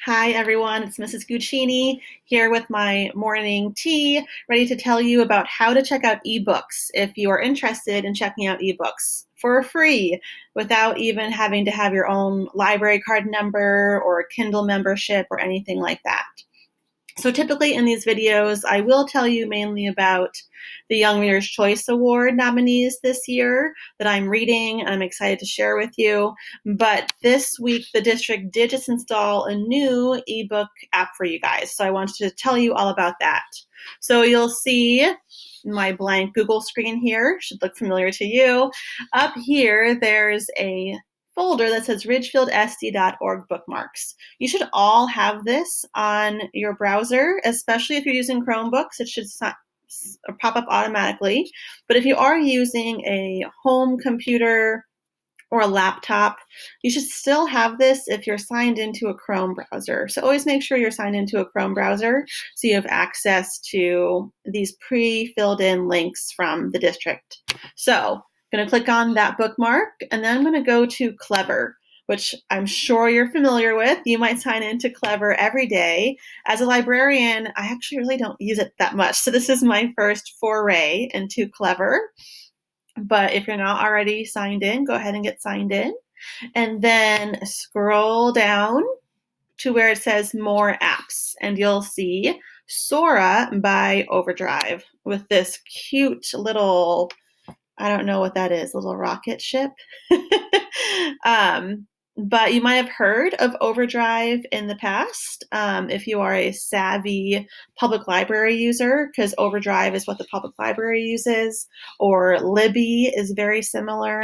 Hi everyone, it's Mrs. Guccini here with my morning tea, ready to tell you about how to check out eBooks if you are interested in checking out eBooks for free without even having to have your own library card number or Kindle membership or anything like that. So typically in these videos, I will tell you mainly about the Young Reader's Choice Award nominees this year that I'm reading and I'm excited to share with you. But this week, the district did just install a new ebook app for you guys. So I wanted to tell you all about that. So you'll see my blank Google screen here, should look familiar to you. Up here, there's a folder that says ridgefieldsd.org bookmarks. You should all have this on your browser, especially if you're using Chromebooks. It should pop up automatically. But if you are using a home computer or a laptop, you should still have this if you're signed into a Chrome browser. So always make sure you're signed into a Chrome browser so you have access to these pre-filled in links from the district. So I'm going to click on that bookmark, and then I'm going to go to Clever, which I'm sure you're familiar with. You might sign into Clever every day. As a librarian, I actually really don't use it that much. So this is my first foray into Clever. But if you're not already signed in, go ahead and get signed in. And then scroll down to where it says More Apps, and you'll see Sora by Overdrive with this cute little, I don't know what that is, little rocket ship. But you might have heard of Overdrive in the past if you are a savvy public library user, because Overdrive is what the public library uses, or Libby is very similar.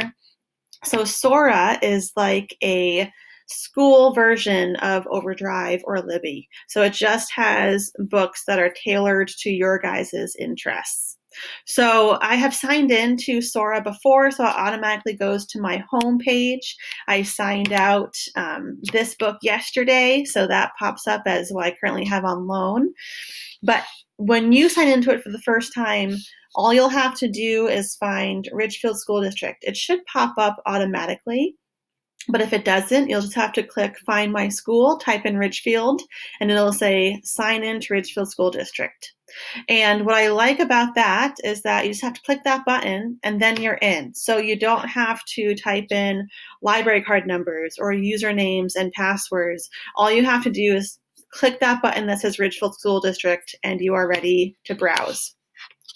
So Sora is like a school version of Overdrive or Libby. So it just has books that are tailored to your guys' interests. So I have signed in to Sora before, so it automatically goes to my home page. I signed out this book yesterday, so that pops up as what I currently have on loan. But when you sign into it for the first time, all you'll have to do is find Ridgefield School District. It should pop up automatically. But if it doesn't, you'll just have to click Find My School, type in Ridgefield, and it'll say Sign in to Ridgefield School District. And what I like about that is that you just have to click that button and then you're in. So you don't have to type in library card numbers or usernames and passwords. All you have to do is click that button that says Ridgefield School District and you are ready to browse.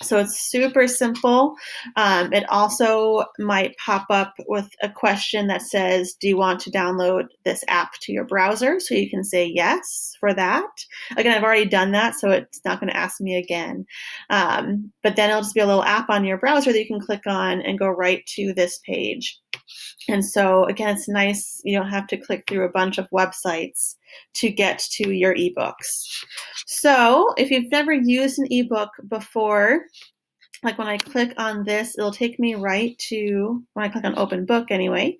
So it's super simple. It also might pop up with a question that says, do you want to download this app to your browser? So you can say yes for that. Again, I've already done that, so it's not going to ask me again. But then it'll just be a little app on your browser that you can click on and go right to this page. And so, again, it's nice. You don't have to click through a bunch of websites to get to your ebooks. So if you've never used an ebook before, like when I click on this, it'll take me right to, when I click on open book anyway,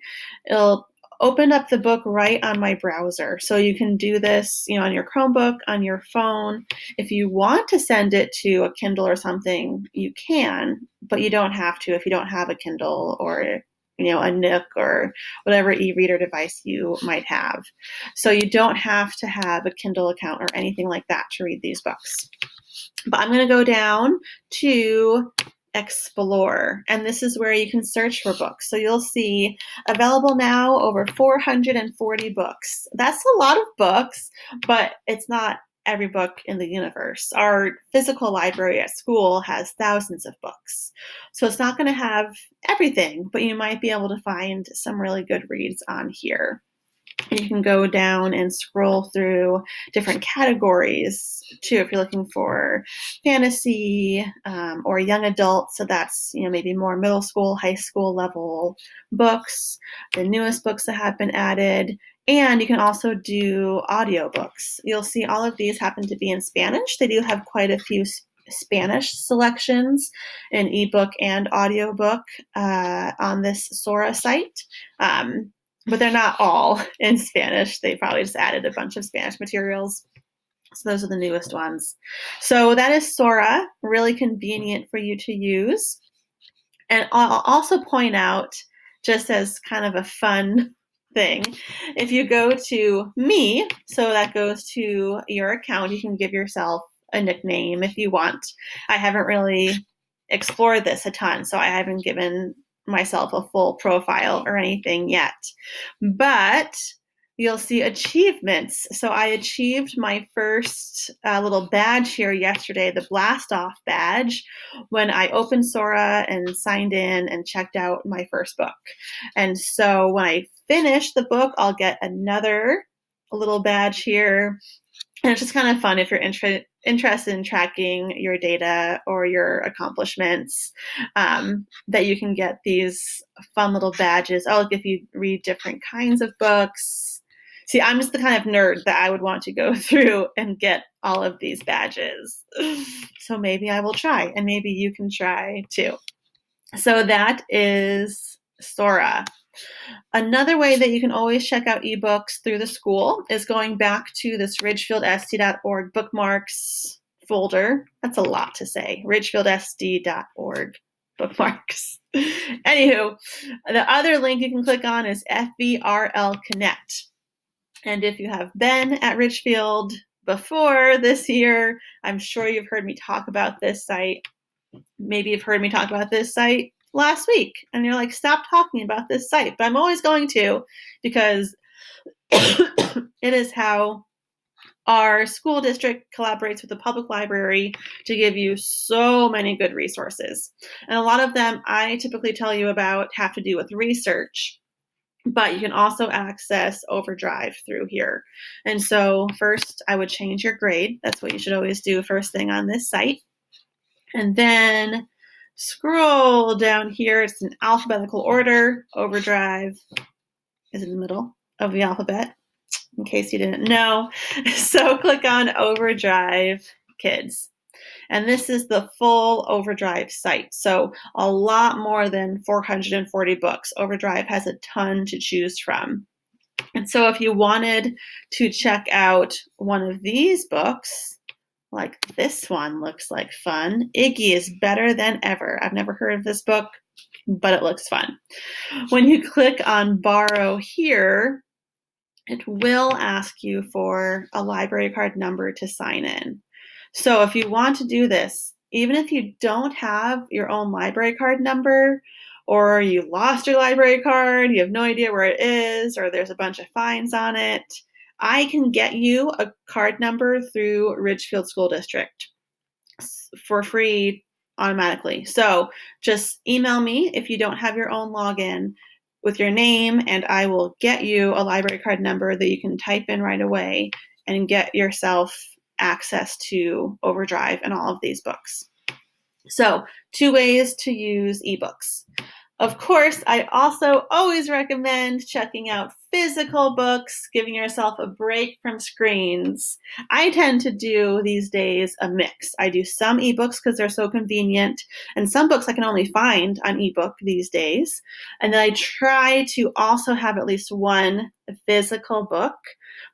it'll open up the book right on my browser. So you can do this, on your Chromebook, on your phone. If you want to send it to a Kindle or something, you can, but you don't have to if you don't have a Kindle or a Nook or whatever e-reader device you might have. So you don't have to have a Kindle account or anything like that to read these books. But I'm going to go down to Explore, and this is where you can search for books. So you'll see available now over 440 books. That's a lot of books, but it's not every book in the universe. Our physical library at school has thousands of books. So it's not going to have everything, but you might be able to find some really good reads on here. And you can go down and scroll through different categories too, if you're looking for fantasy or young adult. So that's, maybe more middle school, high school level books, the newest books that have been added. And you can also do audiobooks. You'll see all of these happen to be in Spanish. They do have quite a few Spanish selections in ebook and audiobook on this Sora site. But they're not all in Spanish. They probably just added a bunch of Spanish materials. So those are the newest ones. So that is Sora, really convenient for you to use. And I'll also point out, just as kind of a fun thing. If you go to me, so that goes to your account, you can give yourself a nickname if you want. I haven't really explored this a ton, so I haven't given myself a full profile or anything yet. But you'll see achievements. So I achieved my first little badge here yesterday, the Blast Off badge, when I opened Sora and signed in and checked out my first book. And so when I finish the book, I'll get another little badge here. And it's just kind of fun if you're interested in tracking your data or your accomplishments, that you can get these fun little badges. Oh, like if you read different kinds of books. See, I'm just the kind of nerd that I would want to go through and get all of these badges. So maybe I will try, and maybe you can try too. So that is Sora. Another way that you can always check out eBooks through the school is going back to this ridgefieldsd.org bookmarks folder. That's a lot to say. ridgefieldsd.org bookmarks. Anywho, the other link you can click on is FVRL Connect. And if you have been at Ridgefield before this year, I'm sure you've heard me talk about this site. Maybe you've heard me talk about this site last week and you're like, stop talking about this site. But I'm always going to, because it is how our school district collaborates with the public library to give you so many good resources. And a lot of them I typically tell you about have to do with research, but you can also access Overdrive through here. And so first I would change your grade. That's what you should always do first thing on this site. And then scroll down here. It's in alphabetical order. Overdrive is in the middle of the alphabet, in case you didn't know. So click on Overdrive Kids. And this is the full Overdrive site. So a lot more than 440 books. Overdrive has a ton to choose from. And so if you wanted to check out one of these books, like this one looks like fun. Iggy is better than ever. I've never heard of this book, but it looks fun. When you click on borrow here, it will ask you for a library card number to sign in. So if you want to do this, even if you don't have your own library card number, or you lost your library card, you have no idea where it is, or there's a bunch of fines on it, I can get you a card number through Ridgefield School District for free automatically. So just email me if you don't have your own login with your name, and I will get you a library card number that you can type in right away and get yourself access to Overdrive and all of these books. So 2 ways to use eBooks. Of course, I also always recommend checking out physical books, giving yourself a break from screens. I tend to do these days a mix. I do some ebooks because they're so convenient, and some books I can only find on ebook these days. And then I try to also have at least one physical book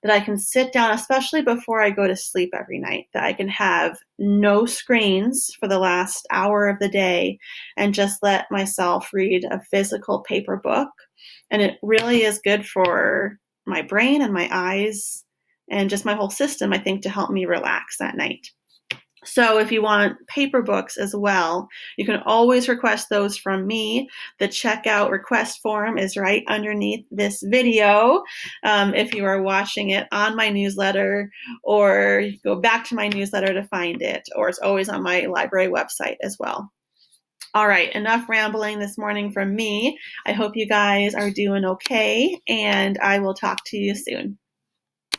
that I can sit down, especially before I go to sleep every night, that I can have no screens for the last hour of the day and just let myself read a physical paper book. And it really is good for my brain and my eyes and just my whole system, I think, to help me relax at night. So if you want paper books as well, you can always request those from me. The checkout request form is right underneath this video. If you are watching it on my newsletter, or you can go back to my newsletter to find it, or it's always on my library website as well. All right, enough rambling this morning from me. I hope you guys are doing okay, and I will talk to you soon.